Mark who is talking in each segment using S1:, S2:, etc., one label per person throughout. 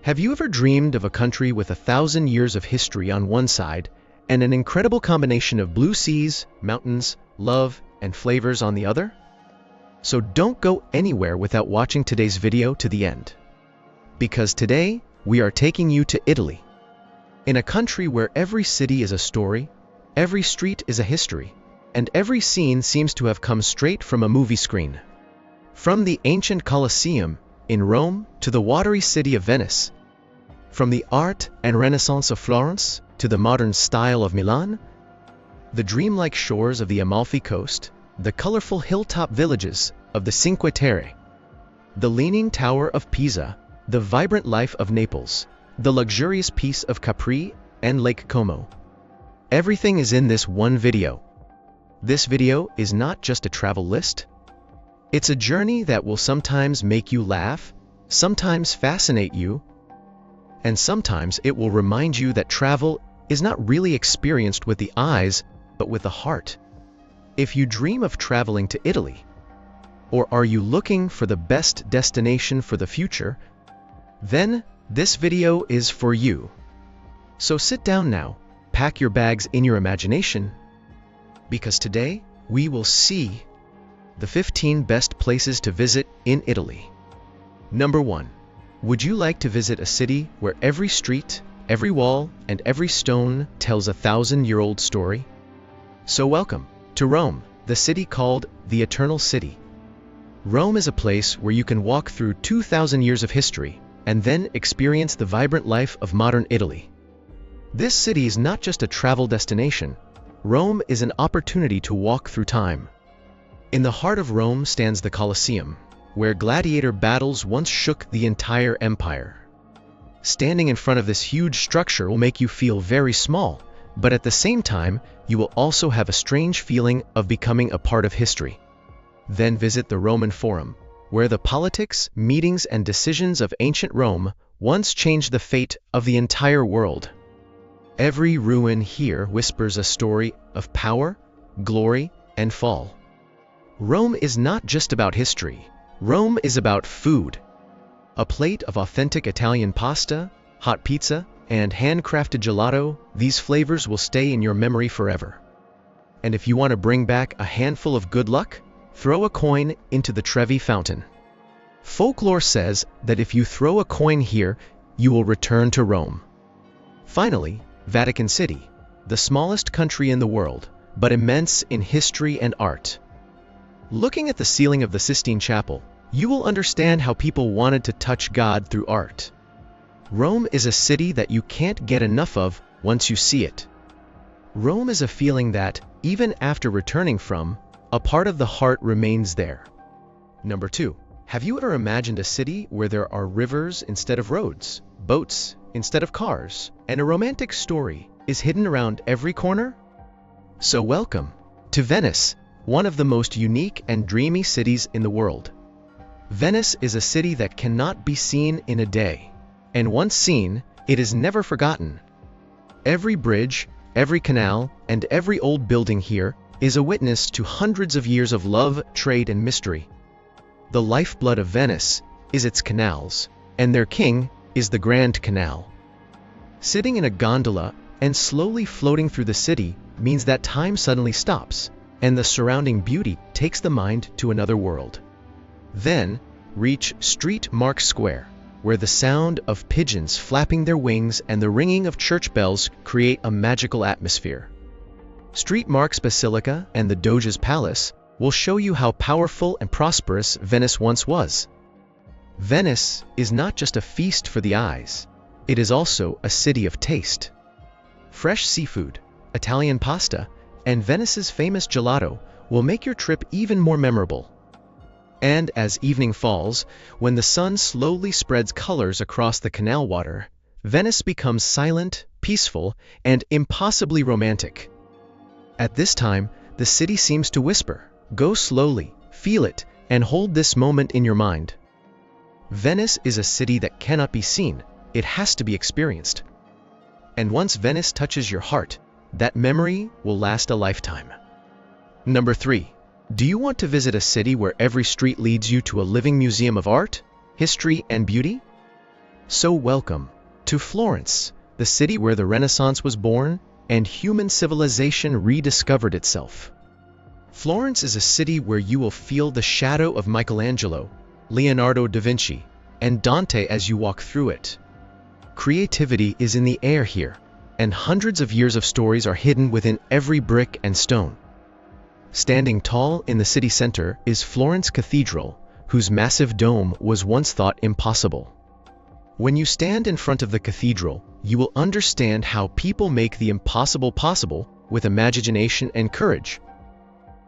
S1: Have you ever dreamed of a country with 1,000 years of history on one side and an incredible combination of blue seas, mountains, love, and flavors on the other? So don't go anywhere without watching today's video to the end. Because today, we are taking you to Italy. In a country where every city is a story, every street is a history, and every scene seems to have come straight from a movie screen. From the ancient Colosseum in Rome to the watery city of Venice, from the art and Renaissance of Florence to the modern style of Milan, the dreamlike shores of the Amalfi Coast, the colorful hilltop villages of the Cinque Terre, the leaning tower of Pisa, the vibrant life of Naples, the luxurious peace of Capri and Lake Como. Everything is in this one video. This video is not just a travel list. It's a journey that will sometimes make you laugh, sometimes fascinate you, and sometimes it will remind you that travel is not really experienced with the eyes, but with the heart. If you dream of traveling to Italy, or are you looking for the best destination for the future, then this video is for you. So sit down now, pack your bags in your imagination, because today we will see the 15 best places to visit in Italy. Number 1. Would you like to visit a city where every street, every wall, and every stone tells a 1,000-year-old story? So welcome to Rome, the city called the Eternal City. Rome is a place where you can walk through 2,000 years of history and then experience the vibrant life of modern Italy. This city is not just a travel destination. Rome is an opportunity to walk through time. In the heart of Rome stands the Colosseum, where gladiator battles once shook the entire empire. Standing in front of this huge structure will make you feel very small, but at the same time, you will also have a strange feeling of becoming a part of history. Then visit the Roman Forum, where the politics, meetings, and decisions of ancient Rome once changed the fate of the entire world. Every ruin here whispers a story of power, glory, and fall. Rome is not just about history. Rome is about food. A plate of authentic Italian pasta, hot pizza, and handcrafted gelato, these flavors will stay in your memory forever. And if you want to bring back a handful of good luck, throw a coin into the Trevi Fountain. Folklore says that if you throw a coin here, you will return to Rome. Finally, Vatican City, the smallest country in the world, but immense in history and art. Looking at the ceiling of the Sistine Chapel, you will understand how people wanted to touch God through art. Rome is a city that you can't get enough of once you see it. Rome is a feeling that, even after returning from, a part of the heart remains there. Number 2. Have you ever imagined a city where there are rivers instead of roads, boats instead of cars, and a romantic story is hidden around every corner? So welcome to Venice, one of the most unique and dreamy cities in the world. Venice is a city that cannot be seen in a day, and once seen, it is never forgotten. Every bridge, every canal, and every old building here is a witness to hundreds of years of love, trade, and mystery. The lifeblood of Venice is its canals, and their king is the Grand Canal. Sitting in a gondola and slowly floating through the city means that time suddenly stops, and the surrounding beauty takes the mind to another world. Then, reach Street Mark Square, where the sound of pigeons flapping their wings and the ringing of church bells create a magical atmosphere. Street Mark's Basilica and the Doge's Palace will show you how powerful and prosperous Venice once was. Venice is not just a feast for the eyes, it is also a city of taste. Fresh seafood, Italian pasta, and Venice's famous gelato will make your trip even more memorable. And as evening falls, when the sun slowly spreads colors across the canal water, Venice becomes silent, peaceful, and impossibly romantic. At this time, the city seems to whisper, "Go slowly, feel it, and hold this moment in your mind." Venice is a city that cannot be seen, it has to be experienced. And once Venice touches your heart, that memory will last a lifetime. Number 3. Do you want to visit a city where every street leads you to a living museum of art, history, and beauty? So welcome to Florence, the city where the Renaissance was born and human civilization rediscovered itself. Florence is a city where you will feel the shadow of Michelangelo, Leonardo da Vinci, and Dante as you walk through it. Creativity is in the air here, and hundreds of years of stories are hidden within every brick and stone. Standing tall in the city center is Florence Cathedral, whose massive dome was once thought impossible. When you stand in front of the cathedral, you will understand how people make the impossible possible with imagination and courage.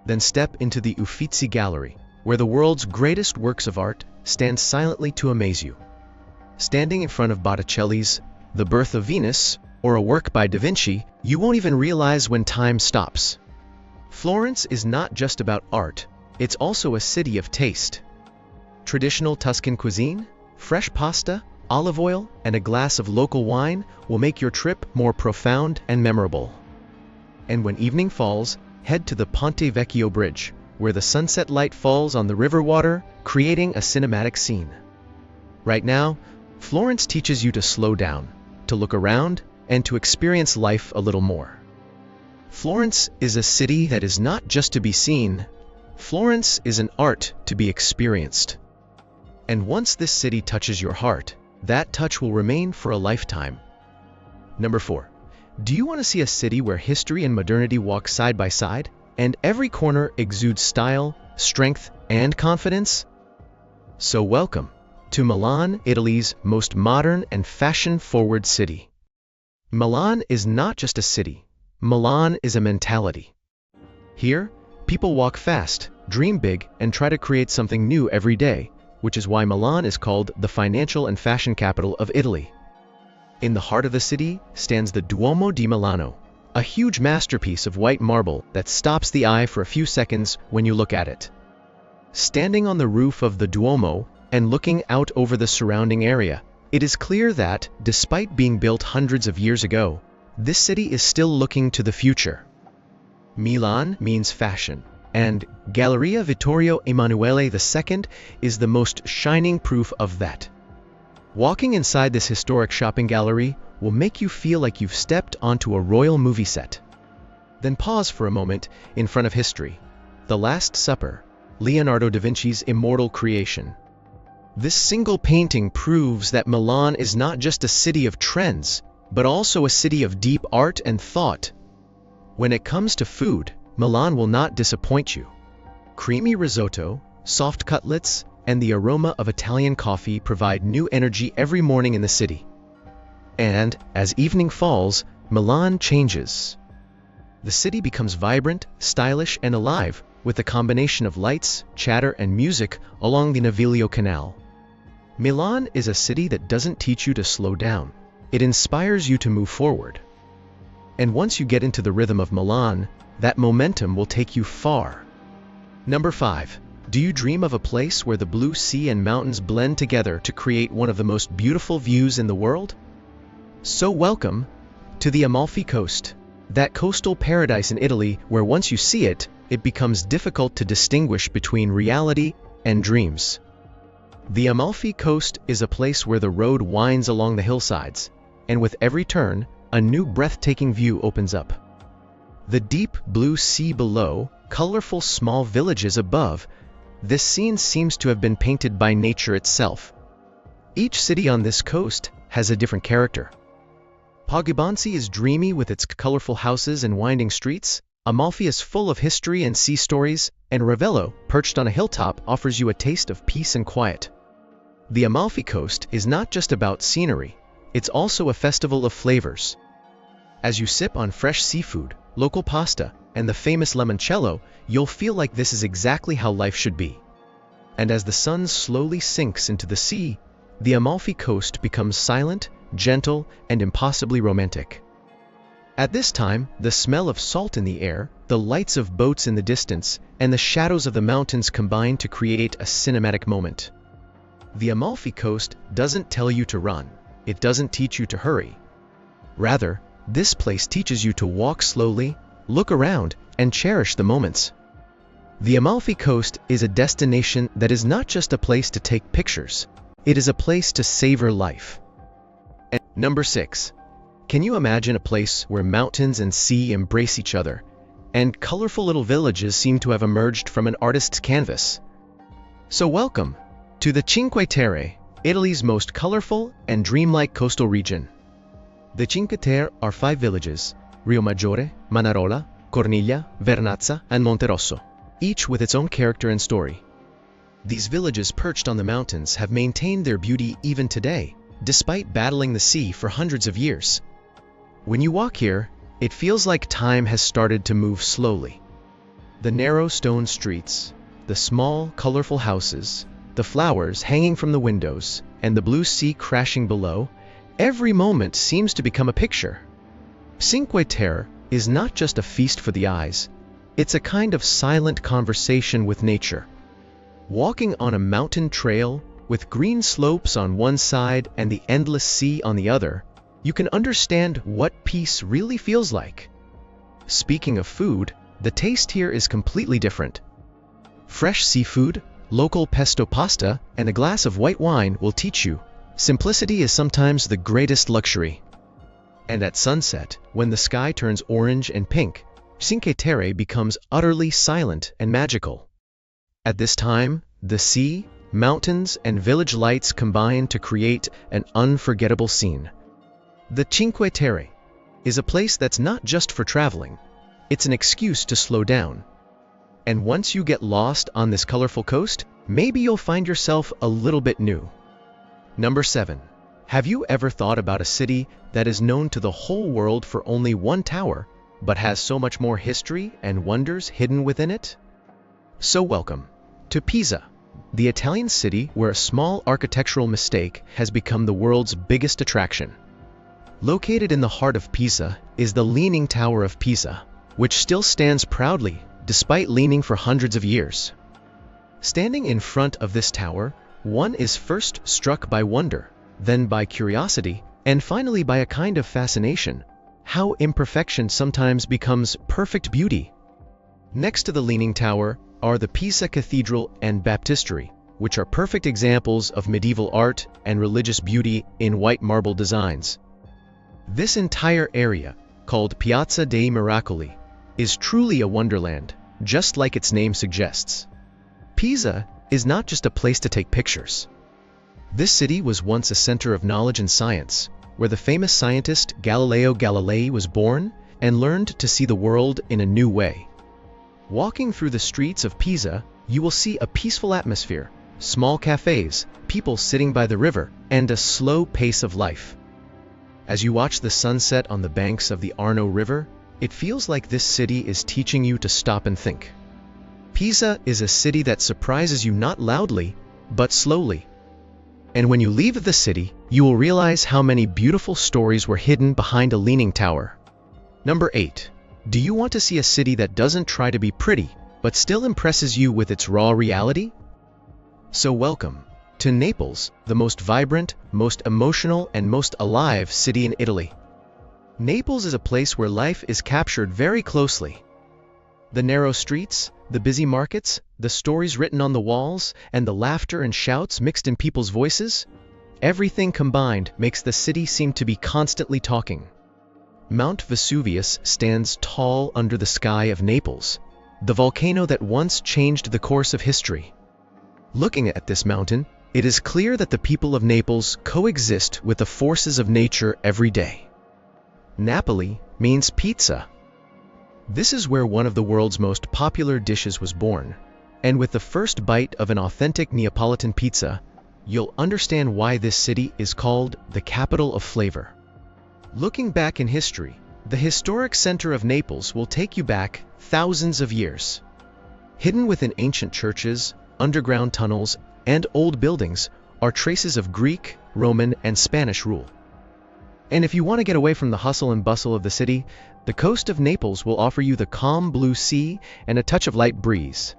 S1: Then step into the Uffizi Gallery, where the world's greatest works of art stand silently to amaze you. Standing in front of Botticelli's The Birth of Venus, or a work by Da Vinci, you won't even realize when time stops. Florence is not just about art, it's also a city of taste. Traditional Tuscan cuisine, fresh pasta, olive oil, and a glass of local wine will make your trip more profound and memorable. And when evening falls, head to the Ponte Vecchio Bridge, where the sunset light falls on the river water, creating a cinematic scene. Right now, Florence teaches you to slow down, to look around, and to experience life a little more. Florence is a city that is not just to be seen. Florence is an art to be experienced. And once this city touches your heart, that touch will remain for a lifetime. Number 4. Do you want to see a city where history and modernity walk side by side, and every corner exudes style, strength, and confidence? So welcome to Milan, Italy's most modern and fashion-forward city. Milan is not just a city. Milan is a mentality. Here, people walk fast, dream big, and try to create something new every day, which is why Milan is called the financial and fashion capital of Italy. In the heart of the city stands the Duomo di Milano, a huge masterpiece of white marble that stops the eye for a few seconds when you look at it. Standing on the roof of the Duomo and looking out over the surrounding area, it is clear that, despite being built hundreds of years ago, this city is still looking to the future. Milan means fashion, and Galleria Vittorio Emanuele II is the most shining proof of that. Walking inside this historic shopping gallery will make you feel like you've stepped onto a royal movie set. Then pause for a moment in front of history. The Last Supper, Leonardo da Vinci's immortal creation. This single painting proves that Milan is not just a city of trends, but also a city of deep art and thought. When it comes to food, Milan will not disappoint you. Creamy risotto, soft cutlets, and the aroma of Italian coffee provide new energy every morning in the city. And as evening falls, Milan changes. The city becomes vibrant, stylish, and alive with a combination of lights, chatter, and music along the Naviglio Canal. Milan is a city that doesn't teach you to slow down. It inspires you to move forward. And once you get into the rhythm of Milan, that momentum will take you far. Number 5. Do you dream of a place where the blue sea and mountains blend together to create one of the most beautiful views in the world? So welcome to the Amalfi Coast, that coastal paradise in Italy where once you see it, it becomes difficult to distinguish between reality and dreams. The Amalfi Coast is a place where the road winds along the hillsides, and with every turn, a new breathtaking view opens up. The deep blue sea below, colorful small villages above, this scene seems to have been painted by nature itself. Each city on this coast has a different character. Poggibonsi is dreamy with its colorful houses and winding streets, Amalfi is full of history and sea stories, and Ravello, perched on a hilltop, offers you a taste of peace and quiet. The Amalfi Coast is not just about scenery, it's also a festival of flavors. As you sip on fresh seafood, local pasta, and the famous limoncello, you'll feel like this is exactly how life should be. And as the sun slowly sinks into the sea, the Amalfi Coast becomes silent, gentle, and impossibly romantic. At this time, the smell of salt in the air, the lights of boats in the distance, and the shadows of the mountains combine to create a cinematic moment. The Amalfi Coast doesn't tell you to run. It doesn't teach you to hurry. Rather, this place teaches you to walk slowly, look around, and cherish the moments. The Amalfi Coast is a destination that is not just a place to take pictures. It is a place to savor life. Number 6. Can you imagine a place where mountains and sea embrace each other, and colorful little villages seem to have emerged from an artist's canvas? So welcome to the Cinque Terre, Italy's most colorful and dreamlike coastal region. The Cinque Terre are 5 villages: Riomaggiore, Manarola, Corniglia, Vernazza, and Monterosso, each with its own character and story. These villages perched on the mountains have maintained their beauty even today, despite battling the sea for hundreds of years. When you walk here, it feels like time has started to move slowly. The narrow stone streets, the small, colorful houses, the flowers hanging from the windows, and the blue sea crashing below, every moment seems to become a picture. Cinque Terre is not just a feast for the eyes, it's a kind of silent conversation with nature. Walking on a mountain trail, with green slopes on one side and the endless sea on the other, you can understand what peace really feels like. Speaking of food, the taste here is completely different. Fresh seafood, local pesto pasta, and a glass of white wine will teach you simplicity is sometimes the greatest luxury. And at sunset, when the sky turns orange and pink, Cinque Terre becomes utterly silent and magical. At this time, the sea, mountains, and village lights combine to create an unforgettable scene. The Cinque Terre is a place that's not just for traveling, it's an excuse to slow down. And once you get lost on this colorful coast, maybe you'll find yourself a little bit new. Number 7. Have you ever thought about a city that is known to the whole world for only one tower, but has so much more history and wonders hidden within it? So welcome to Pisa, the Italian city where a small architectural mistake has become the world's biggest attraction. Located in the heart of Pisa is the Leaning Tower of Pisa, which still stands proudly despite leaning for hundreds of years. Standing in front of this tower, one is first struck by wonder, then by curiosity, and finally by a kind of fascination, how imperfection sometimes becomes perfect beauty. Next to the Leaning Tower are the Pisa Cathedral and Baptistery, which are perfect examples of medieval art and religious beauty in white marble designs. This entire area, called Piazza dei Miracoli, is truly a wonderland, just like its name suggests. Pisa is not just a place to take pictures. This city was once a center of knowledge and science, where the famous scientist Galileo Galilei was born and learned to see the world in a new way. Walking through the streets of Pisa, you will see a peaceful atmosphere, small cafes, people sitting by the river, and a slow pace of life. As you watch the sunset on the banks of the Arno River, it feels like this city is teaching you to stop and think. Pisa is a city that surprises you not loudly, but slowly. And when you leave the city, you will realize how many beautiful stories were hidden behind a leaning tower. Number 8. Do you want to see a city that doesn't try to be pretty, but still impresses you with its raw reality? So welcome to Naples, the most vibrant, most emotional, and most alive city in Italy. Naples is a place where life is captured very closely. The narrow streets, the busy markets, the stories written on the walls, and the laughter and shouts mixed in people's voices, everything combined makes the city seem to be constantly talking. Mount Vesuvius stands tall under the sky of Naples, the volcano that once changed the course of history. Looking at this mountain, it is clear that the people of Naples coexist with the forces of nature every day. Napoli means pizza. This is where one of the world's most popular dishes was born, and with the first bite of an authentic Neapolitan pizza, you'll understand why this city is called the capital of flavor. Looking back in history, the historic center of Naples will take you back thousands of years. Hidden within ancient churches, underground tunnels, and old buildings are traces of Greek, Roman, and Spanish rule. And if you want to get away from the hustle and bustle of the city, the coast of Naples will offer you the calm blue sea and a touch of light breeze.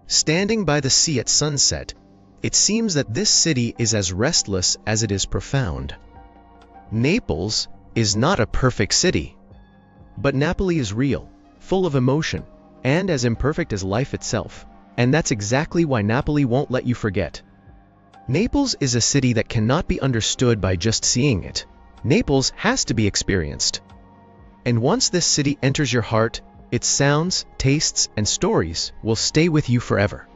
S1: Standing by the sea at sunset, it seems that this city is as restless as it is profound. Naples is not a perfect city, but Napoli is real, full of emotion, and as imperfect as life itself. And that's exactly why Napoli won't let you forget. Naples is a city that cannot be understood by just seeing it. Naples has to be experienced. And once this city enters your heart, its sounds, tastes, and stories will stay with you forever.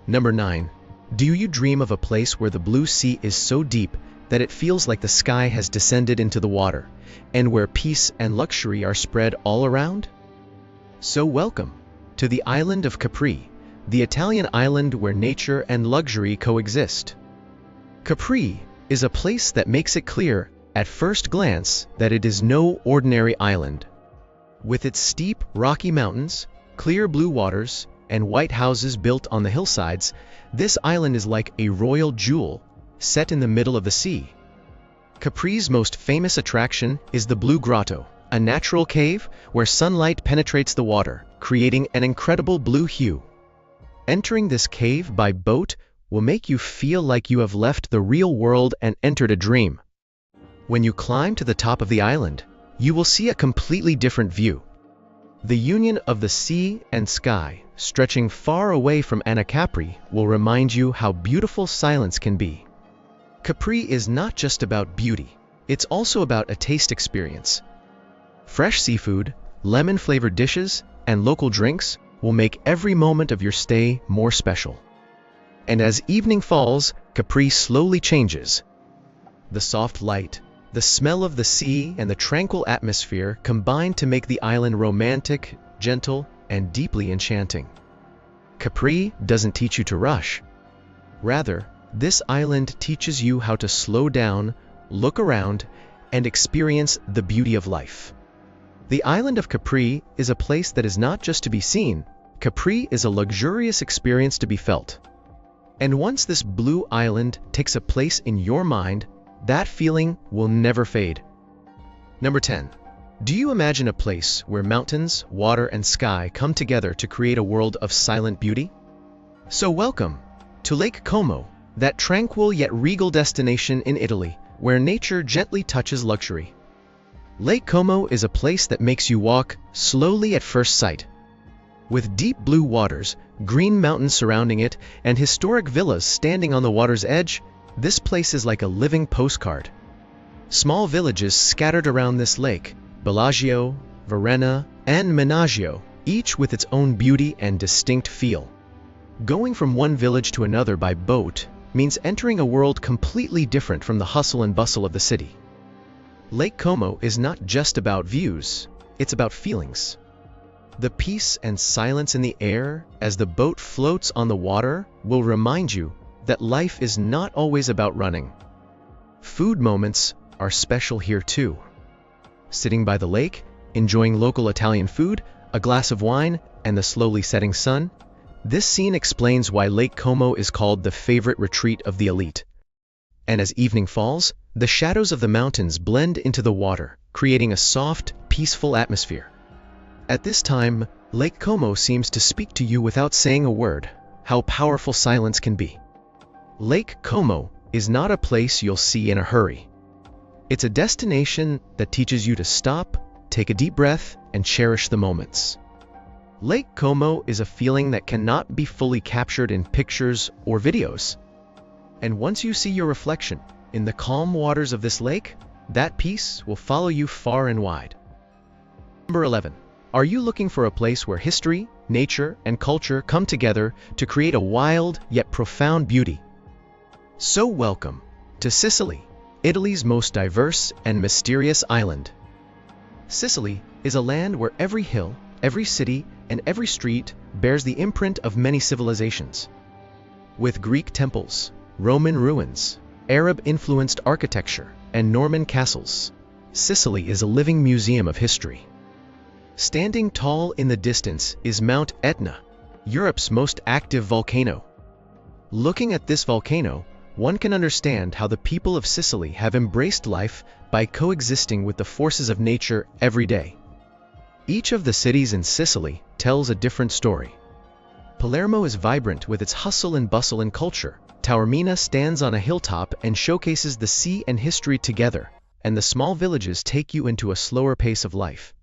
S1: Number 9. Do you dream of a place where the blue sea is so deep that it feels like the sky has descended into the water, and where peace and luxury are spread all around? So welcome to the island of Capri, the Italian island where nature and luxury coexist. Capri is a place that makes it clear at first glance that it is no ordinary island. With its steep, rocky mountains, clear blue waters, and white houses built on the hillsides, this island is like a royal jewel set in the middle of the sea. Capri's most famous attraction is the Blue Grotto, a natural cave where sunlight penetrates the water, creating an incredible blue hue. Entering this cave by boat will make you feel like you have left the real world and entered a dream. When you climb to the top of the island, you will see a completely different view. The union of the sea and sky, stretching far away from Anacapri, will remind you how beautiful silence can be. Capri is not just about beauty, it's also about a taste experience. Fresh seafood, lemon-flavored dishes, and local drinks will make every moment of your stay more special. And as evening falls, Capri slowly changes. The soft light, the smell of the sea, and the tranquil atmosphere combine to make the island romantic, gentle, and deeply enchanting. Capri doesn't teach you to rush. Rather, this island teaches you how to slow down, look around, and experience the beauty of life. The island of Capri is a place that is not just to be seen. Capri is a luxurious experience to be felt. And once this blue island takes a place in your mind, that feeling will never fade. Number 10. Do you imagine a place where mountains, water, and sky come together to create a world of silent beauty? So welcome to Lake Como, that tranquil yet regal destination in Italy, where nature gently touches luxury. Lake Como is a place that makes you walk slowly at first sight. With deep blue waters, green mountains surrounding it, and historic villas standing on the water's edge, this place is like a living postcard. Small villages scattered around this lake, Bellagio, Varenna, and Menaggio, each with its own beauty and distinct feel. Going from one village to another by boat means entering a world completely different from the hustle and bustle of the city. Lake Como is not just about views, it's about feelings. The peace and silence in the air as the boat floats on the water will remind you that life is not always about running. Food moments are special here too. Sitting by the lake, enjoying local Italian food, a glass of wine, and the slowly setting sun, this scene explains why Lake Como is called the favorite retreat of the elite. And as evening falls, the shadows of the mountains blend into the water, creating a soft, peaceful atmosphere. At this time, Lake Como seems to speak to you without saying a word. How powerful silence can be. Lake Como is not a place you'll see in a hurry. It's a destination that teaches you to stop, take a deep breath, and cherish the moments. Lake Como is a feeling that cannot be fully captured in pictures or videos. And once you see your reflection in the calm waters of this lake, that peace will follow you far and wide. Number 11. Are you looking for a place where history, nature, and culture come together to create a wild yet profound beauty? So welcome to Sicily, Italy's most diverse and mysterious island. Sicily is a land where every hill, every city, and every street bears the imprint of many civilizations. With Greek temples, Roman ruins, Arab-influenced architecture, and Norman castles, Sicily is a living museum of history. Standing tall in the distance is Mount Etna, Europe's most active volcano. Looking at this volcano, one can understand how the people of Sicily have embraced life by coexisting with the forces of nature every day. Each of the cities in Sicily tells a different story. Palermo is vibrant with its hustle and bustle and culture. Taormina stands on a hilltop and showcases the sea and history together, and the small villages take you into a slower pace of life.